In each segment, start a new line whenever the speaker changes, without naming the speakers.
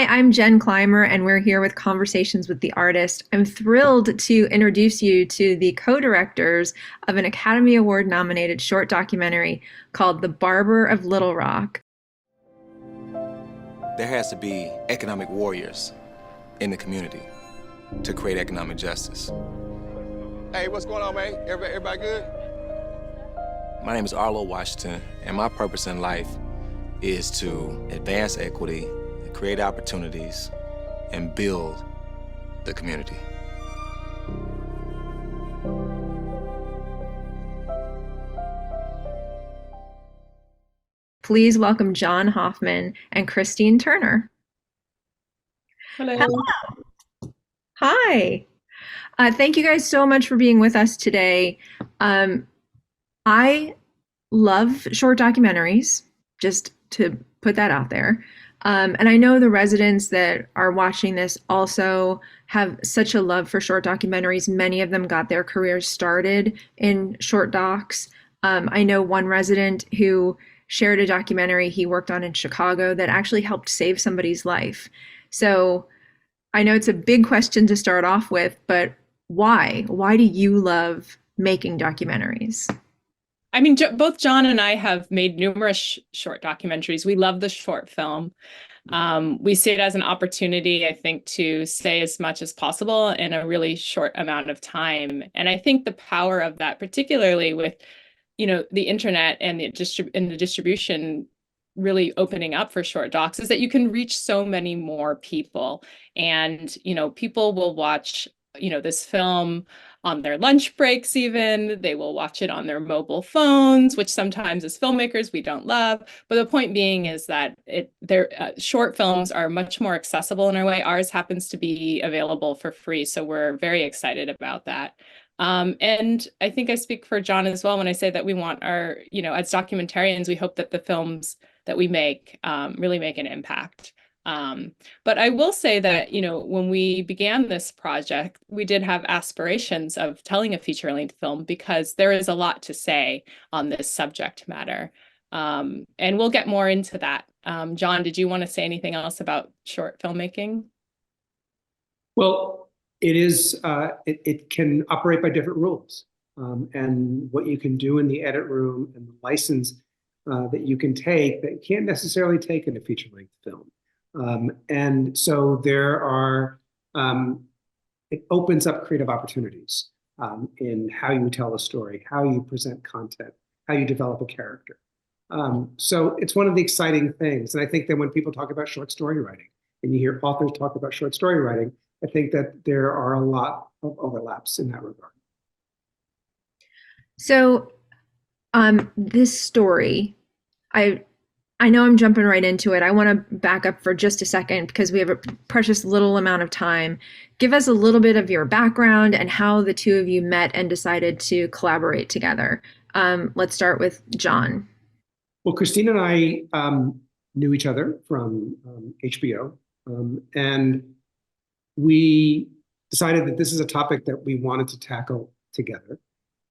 Hi, I'm Jen Clymer, and we're here with Conversations with the Artist. I'm thrilled to introduce you to the co-directors of an Academy Award nominated short documentary called The Barber of Little Rock.
There has to be economic warriors in the community to create economic justice.
Hey, what's going on, man? Everybody good?
My name is Arlo Washington, and my purpose in life is to advance equity, create opportunities, and build the community.
Please welcome John Hoffman and Christine Turner.
Hello.
Hi. Thank you guys so much for being with us today. I love short documentaries, just to put that out there. And I know the residents that are watching this also have such a love for short documentaries. Many of them got their careers started in short docs. I know one resident who shared a documentary he worked on in Chicago that actually helped save somebody's life. So I know it's a big question to start off with, but why? Why do you love making documentaries?
I mean, both John and I have made numerous short documentaries. We love the short film. We see it as an opportunity, I think, to say as much as possible in a really short amount of time. And I think the power of that, particularly with, the internet and the distribution really opening up for short docs, is that you can reach so many more people. And, people will watch, this film on their lunch breaks even. They will watch it on their mobile phones, which sometimes as filmmakers we don't love. But the point being is that their short films are much more accessible in a way. Ours happens to be available for free, so we're very excited about that. And I think I speak for John as well when I say that we want our, as documentarians, we hope that the films that we make really make an impact. But I will say that, when we began this project, we did have aspirations of telling a feature-length film because there is a lot to say on this subject matter. And we'll get more into that. John, did you want to say anything else about short filmmaking?
Well, it can operate by different rules. And what you can do in the edit room and the license that you can take that you can't necessarily take in a feature-length film. And so it opens up creative opportunities in how you tell a story, how you present content, how you develop a character. So it's one of the exciting things. And I think that when people talk about short story writing and you hear authors talk about short story writing, I think that there are a lot of overlaps in that regard.
So, this story, I know I'm jumping right into it. I want to back up for just a second because we have a precious little amount of time. Give us a little bit of your background and how the two of you met and decided to collaborate together. Let's start with John.
Well, Christine and I knew each other from HBO, and we decided that this is a topic that we wanted to tackle together.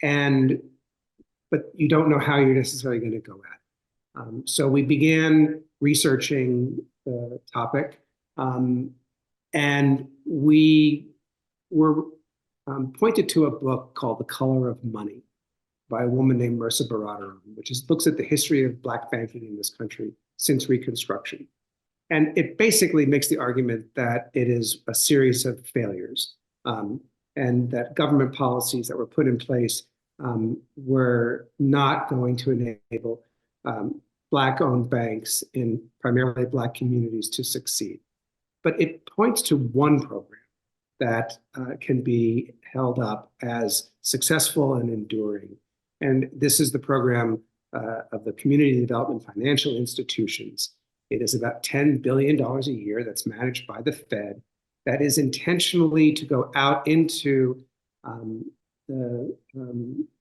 But you don't know how you're necessarily going to go at it. So we began researching the topic, and we were pointed to a book called The Color of Money by a woman named Mersa Baradaran, which looks at the history of Black banking in this country since Reconstruction. And it basically makes the argument that it is a series of failures, and that government policies that were put in place were not going to enable Black-owned banks in primarily Black communities to succeed. But it points to one program that can be held up as successful and enduring. And this is the program of the Community Development Financial Institutions. It is about $10 billion a year that's managed by the Fed that is intentionally to go out into the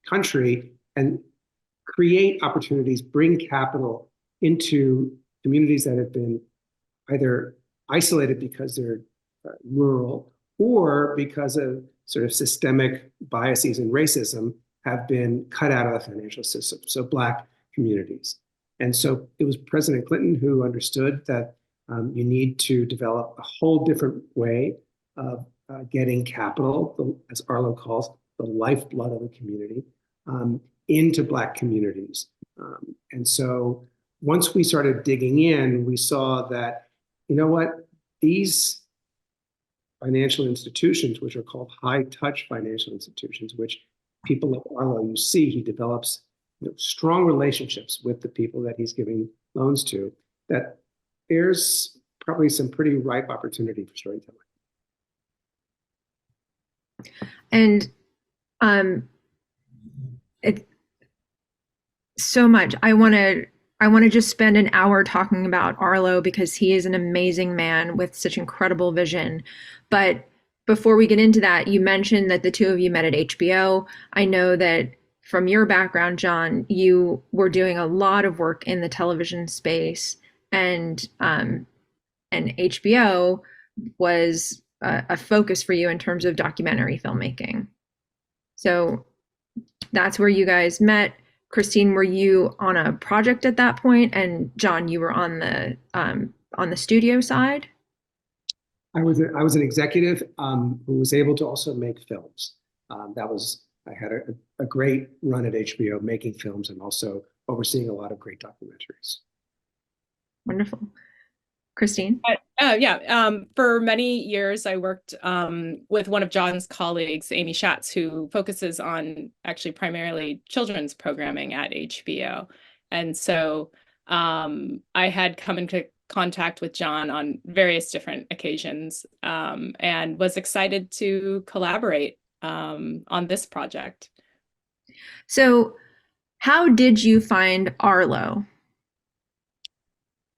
country and create opportunities, bring capital into communities that have been either isolated because they're rural or because of sort of systemic biases and racism have been cut out of the financial system, so Black communities. And so it was President Clinton who understood that You need to develop a whole different way of getting capital, as Arlo calls the lifeblood of a community, into Black communities. And so once we started digging in, we saw that, you know what, these financial institutions, which are called high-touch financial institutions, which people like Arlo, you see, he develops strong relationships with the people that he's giving loans to, that there's probably some pretty ripe opportunity for storytelling.
And it so much. I want to just spend an hour talking about Arlo because he is an amazing man with such incredible vision. But before we get into that, you mentioned that the two of you met at HBO. I know that from your background, John, you were doing a lot of work in the television space, and HBO was a focus for you in terms of documentary filmmaking. So that's where you guys met. Christine, were you on a project at that point? And John, you were on the studio side?
I was an executive who was able to also make films. I had a great run at HBO making films and also overseeing a lot of great documentaries.
Wonderful. Christine?
For many years, I worked with one of John's colleagues, Amy Schatz, who focuses on actually primarily children's programming at HBO. And so I had come into contact with John on various different occasions and was excited to collaborate on this project.
So how did you find Arlo?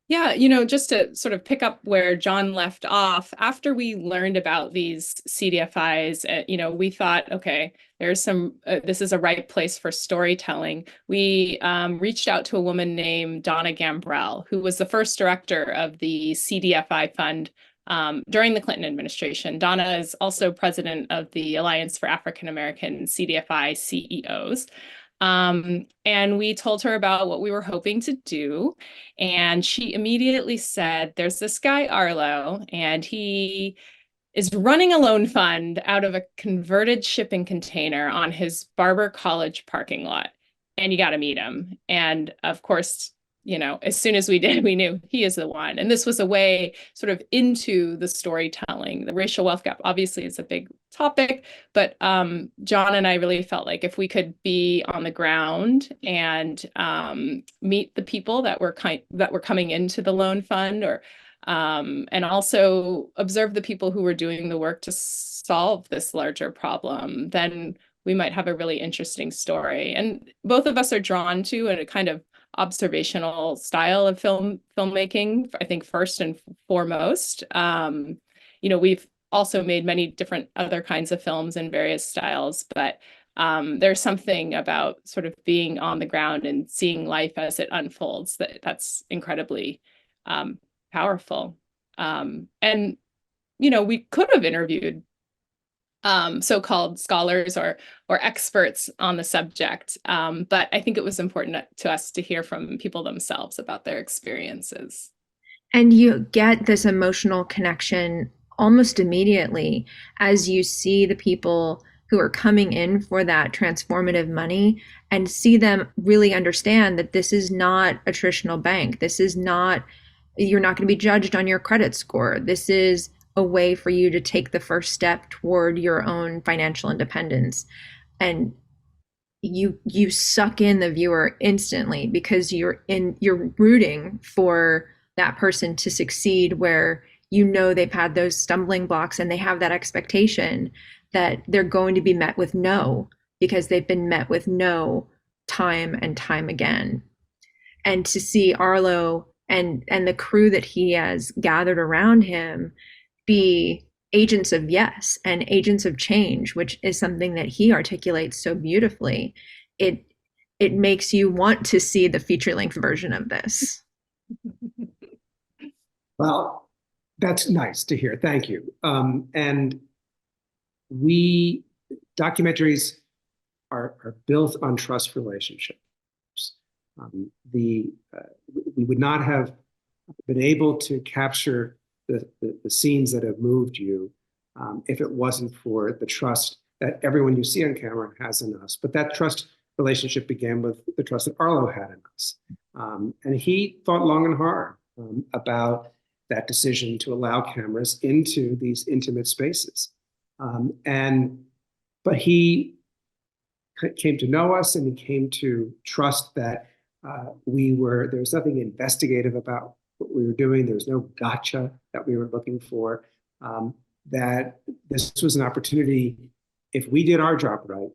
Yeah, just to sort of pick up where John left off, after we learned about these CDFIs, we thought, okay, this is a right place for storytelling. We reached out to a woman named Donna Gambrell, who was the first director of the CDFI fund during the Clinton administration. Donna is also president of the Alliance for African American CDFI CEOs. And we told her about what we were hoping to do. And she immediately said, there's this guy, Arlo, and he is running a loan fund out of a converted shipping container on his Barber College parking lot. And you got to meet him. And of course, as soon as we did, we knew he is the one. And this was a way sort of into the storytelling. The racial wealth gap obviously is a big topic, but John and I really felt like if we could be on the ground and meet the people that were coming into the loan fund, or and also observe the people who were doing the work to solve this larger problem, then we might have a really interesting story. And both of us are drawn to a kind of observational style of filmmaking, I think, first and foremost. We've also made many different other kinds of films in various styles, but there's something about sort of being on the ground and seeing life as it unfolds that's incredibly powerful. And we could have interviewed so-called scholars or experts on the subject. But I think it was important to us to hear from people themselves about their experiences.
And you get this emotional connection almost immediately as you see the people who are coming in for that transformative money and see them really understand that this is not a traditional bank. You're not going to be judged on your credit score. This is a way for you to take the first step toward your own financial independence. And you suck in the viewer instantly because you're rooting for that person to succeed, where they've had those stumbling blocks and they have that expectation that they're going to be met with no, because they've been met with no time and time again. And to see Arlo and the crew that he has gathered around him be agents of yes and agents of change, which is something that he articulates so beautifully, it makes you want to see the feature-length version of this.
Well, that's nice to hear. Thank you. And documentaries are built on trust relationships. We would not have been able to capture the scenes that have moved you if it wasn't for the trust that everyone you see on camera has in us. But that trust relationship began with the trust that Arlo had in us. And he thought long and hard about that decision to allow cameras into these intimate spaces. But he came to know us, and he came to trust that there was nothing investigative about what we were doing. There was no gotcha that we were looking for. That this was an opportunity, if we did our job right,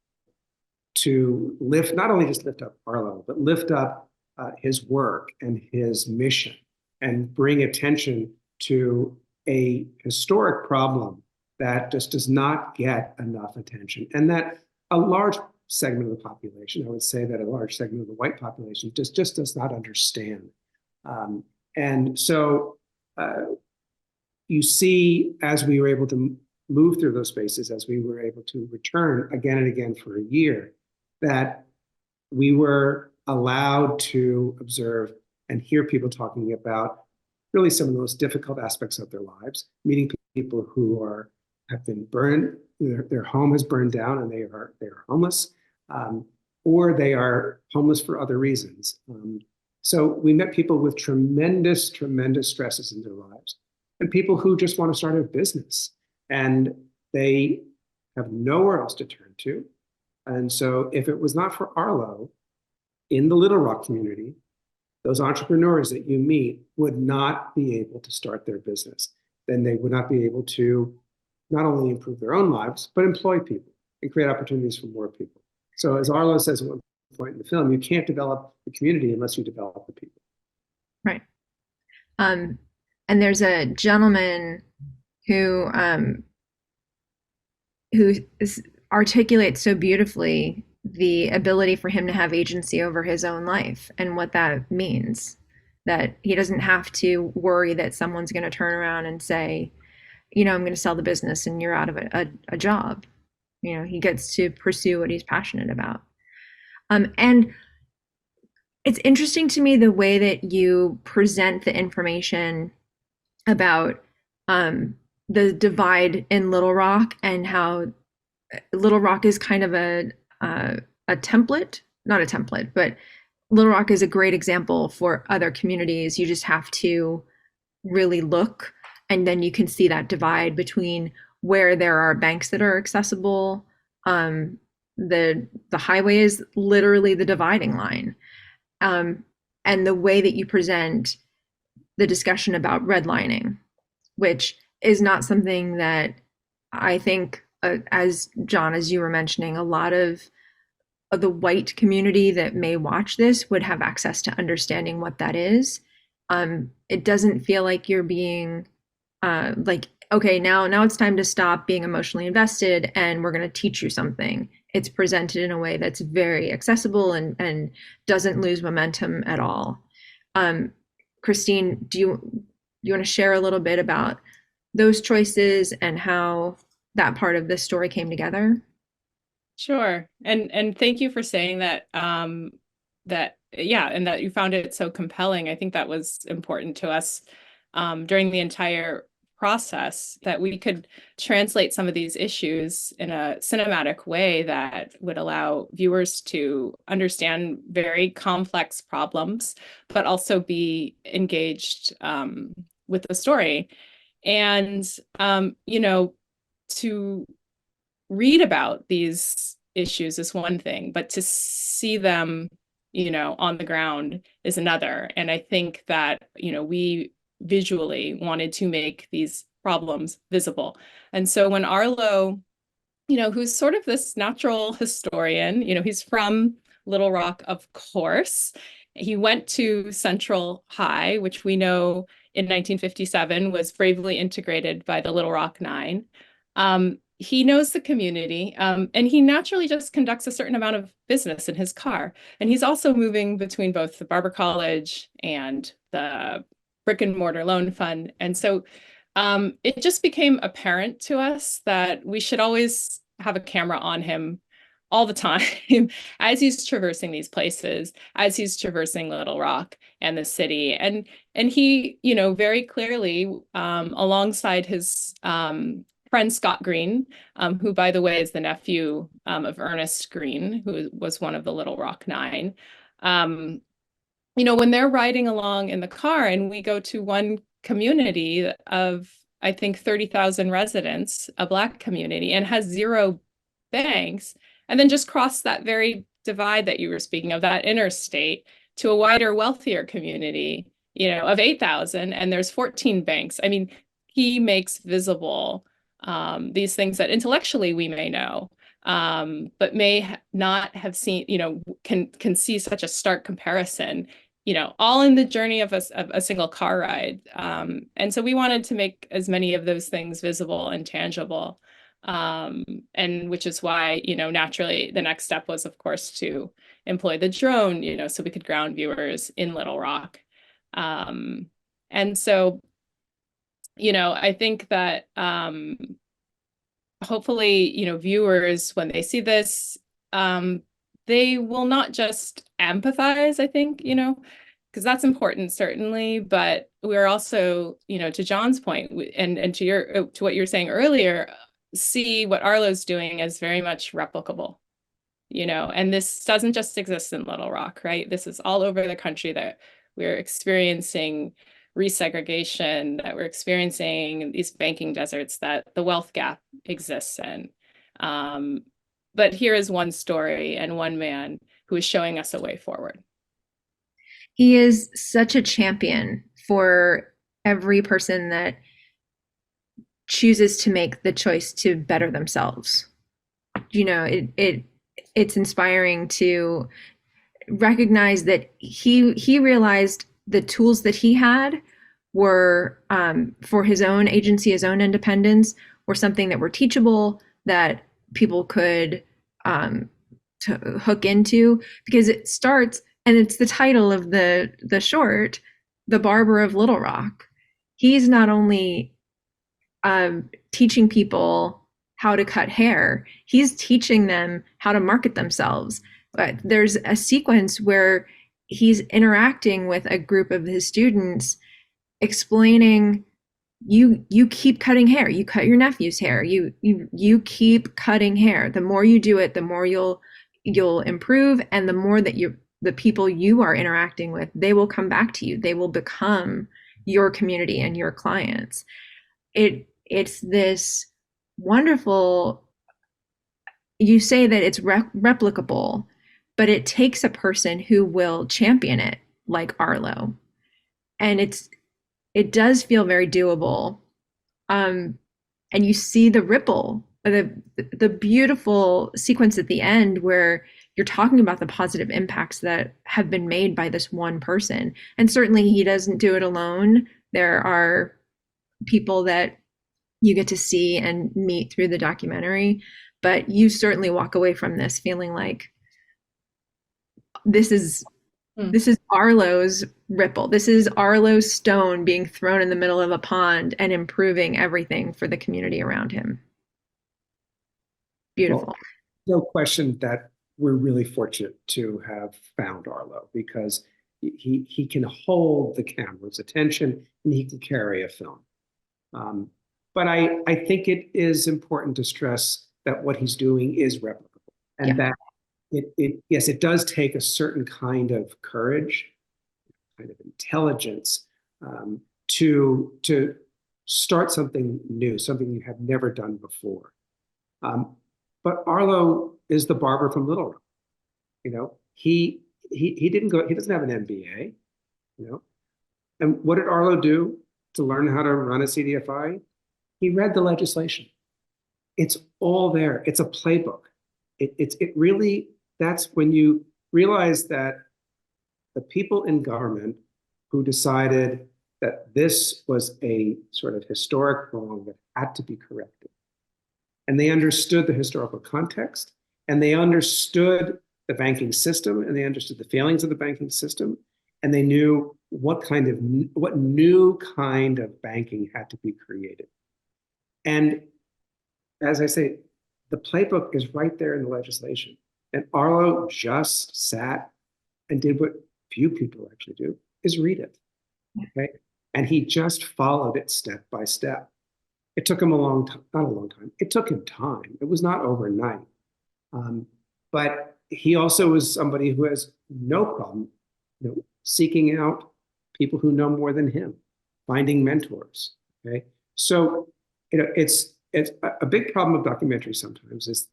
to lift, not only just lift up Arlo, but lift up his work and his mission, and bring attention to a historic problem that just does not get enough attention, and that a large segment of the population, I would say that a large segment of the white population just does not understand. And so you see, as we were able to move through those spaces, as we were able to return again and again for a year, that we were allowed to observe and hear people talking about really some of the most difficult aspects of their lives, meeting people who have been burned, their home has burned down and they are homeless, or they are homeless for other reasons. So we met people with tremendous, tremendous stresses in their lives, and people who just want to start a business and they have nowhere else to turn to. And so if it was not for Arlo in the Little Rock community, those entrepreneurs that you meet would not be able to start their business. Then they would not be able to not only improve their own lives, but employ people and create opportunities for more people. So as Arlo says at one point in the film, you can't develop the community unless you develop the people.
Right. And there's a gentleman who articulates so beautifully the ability for him to have agency over his own life and what that means. That he doesn't have to worry that someone's going to turn around and say, I'm going to sell the business and you're out of a job. He gets to pursue what he's passionate about. And it's interesting to me the way that you present the information about the divide in Little Rock, and how Little Rock is kind of a template, not a template, but Little Rock is a great example for other communities. You just have to really look, and then you can see that divide between where there are banks that are accessible. The highway is literally the dividing line. And the way that you present the discussion about redlining, which is not something that I think, as John, as you were mentioning, a lot of the white community that may watch this would have access to understanding what that is. It doesn't feel like you're being like, okay, now it's time to stop being emotionally invested and we're going to teach you something. It's presented in a way that's very accessible and doesn't lose momentum at all. Christine, do you want to share a little bit about those choices and how that part of this story came together?
Sure. And thank you for saying that, and that you found it so compelling. I think that was important to us during the entire process, that we could translate some of these issues in a cinematic way that would allow viewers to understand very complex problems, but also be engaged with the story. And, to read about these issues is one thing, but to see them, on the ground is another. And I think that, we visually wanted to make these problems visible. And so when Arlo, who's sort of this natural historian, he's from Little Rock, of course. He went to Central High, which we know in 1957 was bravely integrated by the Little Rock Nine. He knows the community, and he naturally just conducts a certain amount of business in his car. And he's also moving between both the Barber College and the Brick and Mortar Loan Fund. And so it just became apparent to us that we should always have a camera on him all the time as he's traversing these places, as he's traversing Little Rock and the city. And he, very clearly, alongside his friend Scott Green, who, by the way, is the nephew of Ernest Green, who was one of the Little Rock Nine. When they're riding along in the car, and we go to one community of, I think, 30,000 residents, a Black community, and has 0 banks, and then just cross that very divide that you were speaking of, that interstate, to a wider, wealthier community, of 8,000, and there's 14 banks. I mean, he makes visible these things that intellectually we may know, but may not have seen, can see such a stark comparison, all in the journey of a single car ride. And so we wanted to make as many of those things visible and tangible. And which is why, naturally the next step was, of course, to employ the drone, so we could ground viewers in Little Rock. And so, I think that hopefully, viewers, when they see this, they will not just empathize, I think, because that's important, certainly, but we're also, to John's point, and to what you were saying earlier, see what Arlo's doing as very much replicable, and this doesn't just exist in Little Rock, right? This is all over the country that we're experiencing resegregation, that we're experiencing these banking deserts that the wealth gap exists in. But here is one story and one man who is showing us a way forward.
He is such a champion for every person that chooses to make the choice to better themselves. It's inspiring to recognize that he realized the tools that he had were for his own agency, his own independence, were something that were teachable, that people could to hook into, because it starts, and it's the title of the short, The Barber of Little Rock. He's not only teaching people how to cut hair, he's teaching them how to market themselves. But there's a sequence where he's interacting with a group of his students, explaining, you keep cutting hair, you cut your nephew's hair, you keep cutting hair. The more you do it, the more you'll improve, and the more that the people you are interacting with, they will come back to you. They will become your community and your clients. It's this wonderful, you say that it's replicable, but it takes a person who will champion it, like Arlo. And it does feel very doable. And you see the ripple, the beautiful sequence at the end where you're talking about the positive impacts that have been made by this one person. And certainly he doesn't do it alone. There are people that you get to see and meet through the documentary, but you certainly walk away from this feeling like this is Arlo's ripple. This is Arlo's stone being thrown in the middle of a pond and improving everything for the community around him. Beautiful.
Well, no question that we're really fortunate to have found Arlo, because he can hold the camera's attention and he can carry a film. But I think it is important to stress that what he's doing is replicable, and that yes, it does take a certain kind of courage, kind of intelligence, to start something new, something you have never done before. But Arlo is the barber from Little Rock. He doesn't have an MBA, And what did Arlo do to learn how to run a CDFI? He read the legislation. It's all there. It's a playbook. It really, that's when you realize that the people in government who decided that this was a sort of historic wrong that had to be corrected, and they understood the historical context, and they understood the banking system, and they understood the failings of the banking system, and they knew what new kind of banking had to be created. And as I say, the playbook is right there in the legislation. And Arlo just sat and did what few people actually do, is read it. Okay. And he just followed it step by step. It took him a long time, not a long time. It took him time. It was not overnight. But he also was somebody who has no problem, seeking out people who know more than him, finding mentors. Okay. So, it's a big problem of documentaries sometimes is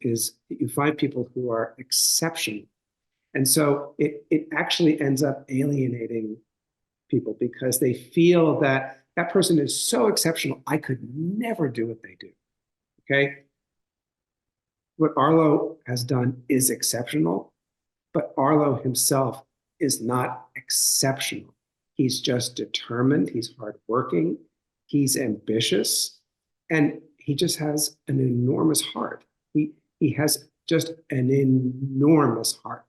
that you find people who are exceptional. And so it actually ends up alienating people because they feel that that person is so exceptional, I could never do what they do. Okay. What Arlo has done is exceptional, but Arlo himself is not exceptional. He's just determined, he's hardworking, he's ambitious, and he just has an enormous heart. He has just an enormous heart.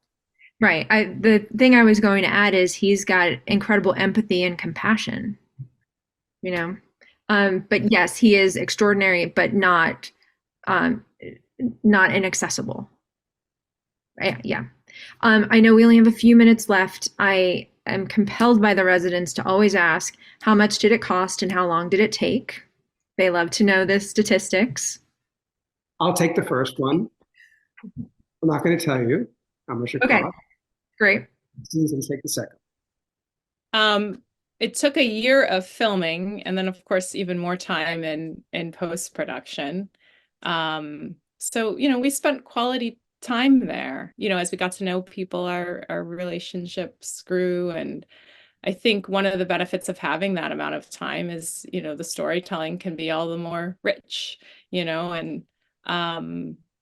Right. The thing I was going to add is he's got incredible empathy and compassion, you know. But yes, he is extraordinary, but not inaccessible. Right? Yeah. I know we only have a few minutes left. I am compelled by the residents to always ask, how much did it cost and how long did it take? They love to know the statistics.
I'll take the first one. I'm not going to tell you how much it
Okay,
cost.
great.
Susan, take the second.
It took a year of filming and then of course even more time in post-production. So, we spent quality time there, as we got to know people, our relationships grew. And I think one of the benefits of having that amount of time is, the storytelling can be all the more rich, and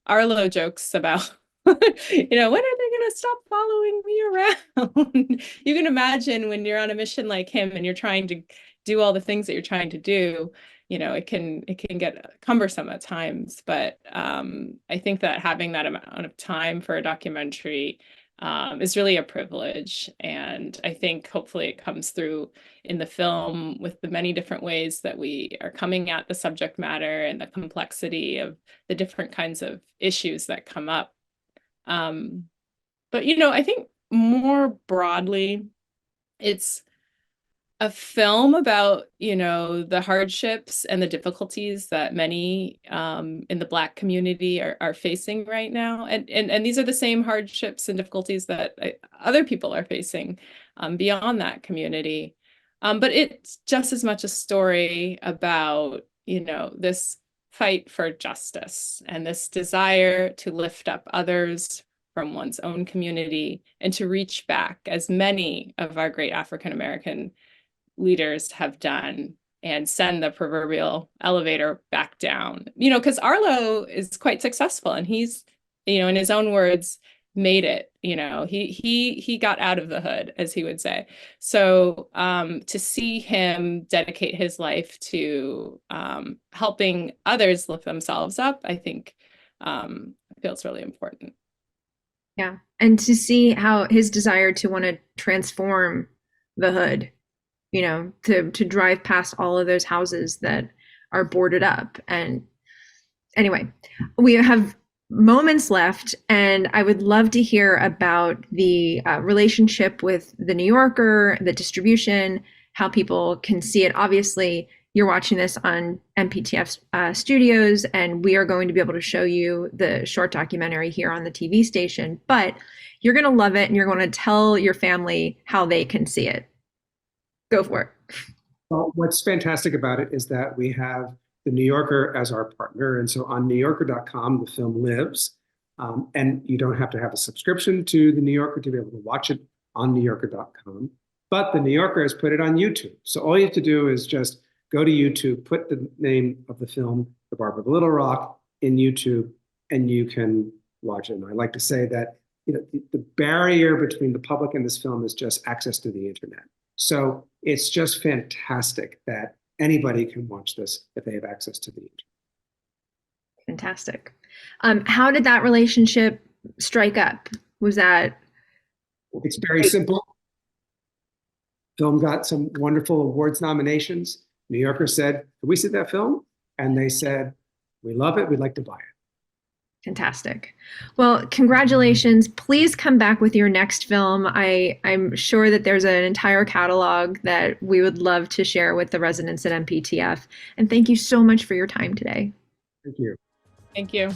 Arlo jokes about, when are they going to stop following me around? You can imagine when you're on a mission like him and you're trying to do all the things that you're trying to do, it can get cumbersome at times. But I think that having that amount of time for a documentary is really a privilege. And I think hopefully it comes through in the film with the many different ways that we are coming at the subject matter and the complexity of the different kinds of issues that come up. But, I think more broadly, it's a film about, the hardships and the difficulties that many in the Black community are facing right now. And these are the same hardships and difficulties that other people are facing beyond that community. But it's just as much a story about, this fight for justice and this desire to lift up others from one's own community and to reach back, as many of our great African American leaders have done, and send the proverbial elevator back down. Because Arlo is quite successful and he's, in his own words, made it. He got out of the hood, as he would say. So to see him dedicate his life to helping others lift themselves up, I think feels really important.
Yeah. And to see how his desire to want to transform the hood, to drive past all of those houses that are boarded up. And anyway, we have moments left, and I would love to hear about the relationship with the New Yorker, the distribution, how people can see it. Obviously, you're watching this on MPTF Studios, and we are going to be able to show you the short documentary here on the TV station, but you're going to love it, and you're going to tell your family how they can see it. Go for it.
Well, what's fantastic about it is that we have the New Yorker as our partner. And so on NewYorker.com, the film lives. And you don't have to have a subscription to the New Yorker to be able to watch it on NewYorker.com. But the New Yorker has put it on YouTube. So all you have to do is just go to YouTube, put the name of the film, The Barber of Little Rock, in YouTube, and you can watch it. And I like to say that the barrier between the public and this film is just access to the internet. So it's just fantastic that anybody can watch this if they have access to the internet.
Fantastic. How did that relationship strike up? Was that?
It's very simple. Film got some wonderful awards nominations. New Yorker said, "Can we see that film?" And they said, "We love it. We'd like to buy it."
Fantastic. Well, congratulations. Please come back with your next film. I'm sure that there's an entire catalog that we would love to share with the residents at MPTF. And thank you so much for your time today.
Thank you.
Thank you.